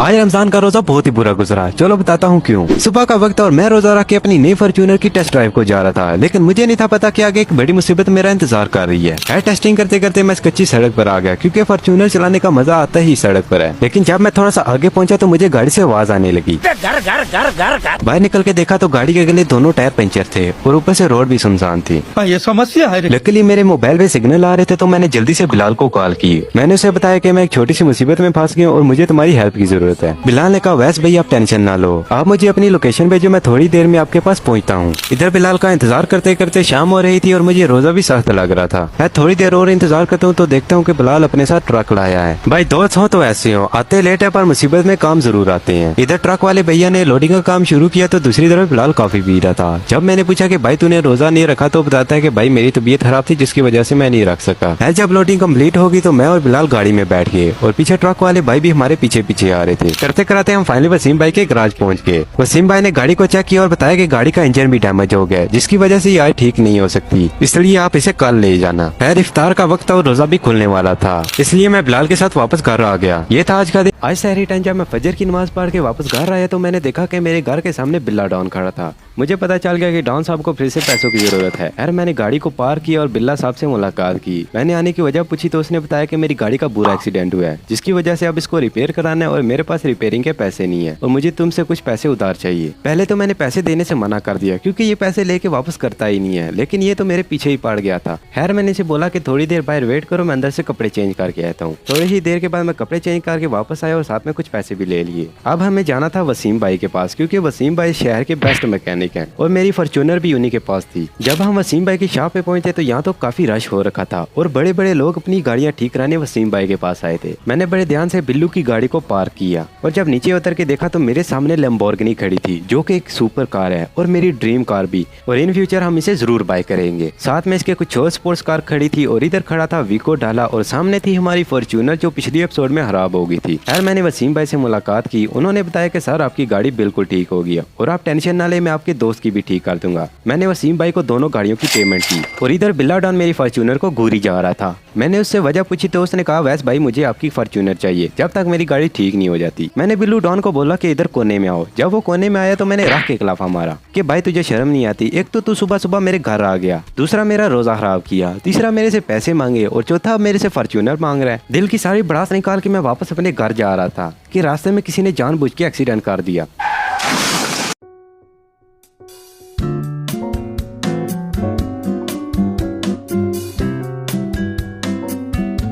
आज रमजान का रोजा बहुत ही बुरा गुजरा। चलो बताता हूँ क्यों। सुबह का वक्त और मैं रोजा रख के अपनी नई फॉर्च्यूनर की टेस्ट ड्राइव को जा रहा था, लेकिन मुझे नहीं था पता कि आगे एक बड़ी मुसीबत मेरा इंतजार कर रही है। टेस्टिंग करते करते मैं इस कच्ची सड़क पर आ गया, क्योंकि फॉर्च्यूनर चलाने का मजा आता ही सड़क पर है। लेकिन जब मैं थोड़ा सा आगे पहुंचा तो मुझे गाड़ी से आवाज आने लगी। बाहर निकल के देखा तो गाड़ी के अगले दोनों टायर पंचर थे और ऊपर से रोड भी सुनसान थी। ये समस्या है। लकीली मेरे मोबाइल पे सिग्नल आ रहे थे तो मैंने जल्दी से बिलाल को कॉल की। मैंने उसे बताया कि मैं एक छोटी सी मुसीबत में फंस गया और मुझे तुम्हारी हेल्प की जरूरत है। बिलाल ने कहा वैसे भाई आप टेंशन ना लो, आप मुझे अपनी लोकेशन भेजो, मैं थोड़ी देर में आपके पास पहुंचता हूं। इधर बिलाल का इंतजार करते करते शाम हो रही थी और मुझे रोजा भी सख्त लग रहा था। मैं थोड़ी देर और इंतजार करता हूँ तो देखता हूँ कि बिलाल अपने साथ ट्रक लाया है। भाई दोस्त हो तो ऐसे हो, आते लेट है पर मुसीबत में काम जरूर आते हैं। इधर ट्रक वाले भैया ने लोडिंग का काम शुरू किया तो दूसरी तरफ बिलाल कॉफी पी रहा था। जब मैंने पूछा कि भाई तूने रोजा नहीं रखा तो बताता है कि भाई मेरी तबीयत खराब थी जिसकी वजह से मैं नहीं रख सका। जब लोडिंग कंप्लीट होगी तो मैं और बिलाल गाड़ी में बैठ गए और पीछे ट्रक वाले भाई भी हमारे पीछे पीछे आ रहे थे। करते कराते हम फाइनली वसीम भाई के गैराज पहुंच गए। वसीम भाई ने गाड़ी को चेक किया और बताया कि गाड़ी का इंजन भी डैमेज हो गया, जिसकी वजह से ये आज ठीक नहीं हो सकती, इसलिए आप इसे कल ले जाना। खैर इफ्तार का वक्त और रोजा भी खुलने वाला था, इसलिए मैं बिलाल के साथ वापस घर आ गया। ये था आज का दिन। आज सहरी टाइम जब मैं फजर की नमाज पढ़ के वापस घर आया तो मैंने देखा कि मेरे घर के सामने बिल्ला डॉन खड़ा था। मुझे पता चल गया कि डॉन साहब को फिर से पैसों की जरूरत है। यार मैंने गाड़ी को पार्क किया और बिल्ला साहब से मुलाकात की। मैंने आने की वजह पूछी तो उसने बताया कि मेरी गाड़ी का बुरा एक्सीडेंट हुआ है, जिसकी वजह से अब इसको रिपेयर कराना है और मेरे पास रिपेयरिंग के पैसे नहीं है और मुझे तुमसे कुछ पैसे उधार चाहिए। पहले तो मैंने पैसे देने से मना कर दिया क्योंकि ये पैसे लेके वापस करता ही नहीं है, लेकिन ये तो मेरे पीछे ही पड़ गया था। खैर मैंने इसे बोला कि थोड़ी देर बाहर वेट करो, मैं अंदर से कपड़े चेंज करके आता हूँ। थोड़ी ही देर के बाद मैं कपड़े चेंज करके वापस आया और साथ में कुछ पैसे भी ले लिए। अब हमें जाना था वसीम भाई के पास, क्योंकि वसीम भाई शहर के बेस्ट मैकेनिक हैं और मेरी फॉर्च्यूनर भी उन्हीं के पास थी। जब हम वसीम भाई की शॉप पे पहुंचे तो यहाँ तो काफी रश हो रखा था और बड़े बड़े लोग अपनी गाड़ियाँ ठीक कराने वसीम भाई के पास आए थे। मैंने बड़े ध्यान से बिल्लू की गाड़ी को पार्क किया और जब नीचे उतर के देखा तो मेरे सामने लैम्बोर्गिनी खड़ी थी, जो कि एक सुपर कार है और मेरी ड्रीम कार भी, और इन फ्यूचर हम इसे जरूर बाय करेंगे। साथ में इसके कुछ और स्पोर्ट्स कार खड़ी थी और इधर खड़ा था विको डाला और सामने थी हमारी फॉर्च्यूनर जो पिछली एपिसोड में खराब हो गई थी। यार मैंने वसीम भाई से मुलाकात की, उन्होंने बताया कि सर आपकी गाड़ी बिल्कुल ठीक हो गई और आप टेंशन ना ले, मैं आपके दोस्त की भी ठीक कर दूंगा। मैंने वसीम भाई को दोनों गाड़ियों की पेमेंट की और इधर बिल्ला डॉन मेरी फॉर्च्यूनर को घूरी जा रहा था। मैंने उससे वजह पूछी तो उसने कहा वैस भाई मुझे आपकी फॉर्च्यूनर चाहिए जब तक मेरी गाड़ी ठीक नहीं हो जाती। मैंने बिल्लू डॉन को बोला कि इधर कोने में आओ। जब वो कोने में आया तो मैंने राख के खिलाफा मारा कि भाई तुझे शर्म नहीं आती, एक तो तू सुबह सुबह मेरे घर आ गया, दूसरा मेरा रोजा खराब किया, तीसरा मेरे से पैसे मांगे और चौथा मेरे से फॉर्च्यूनर मांग रहा है। दिल की सारी भड़ास निकाल के मैं वापस अपने घर जा रहा था कि रास्ते में किसी ने जानबूझ के एक्सीडेंट कर दिया।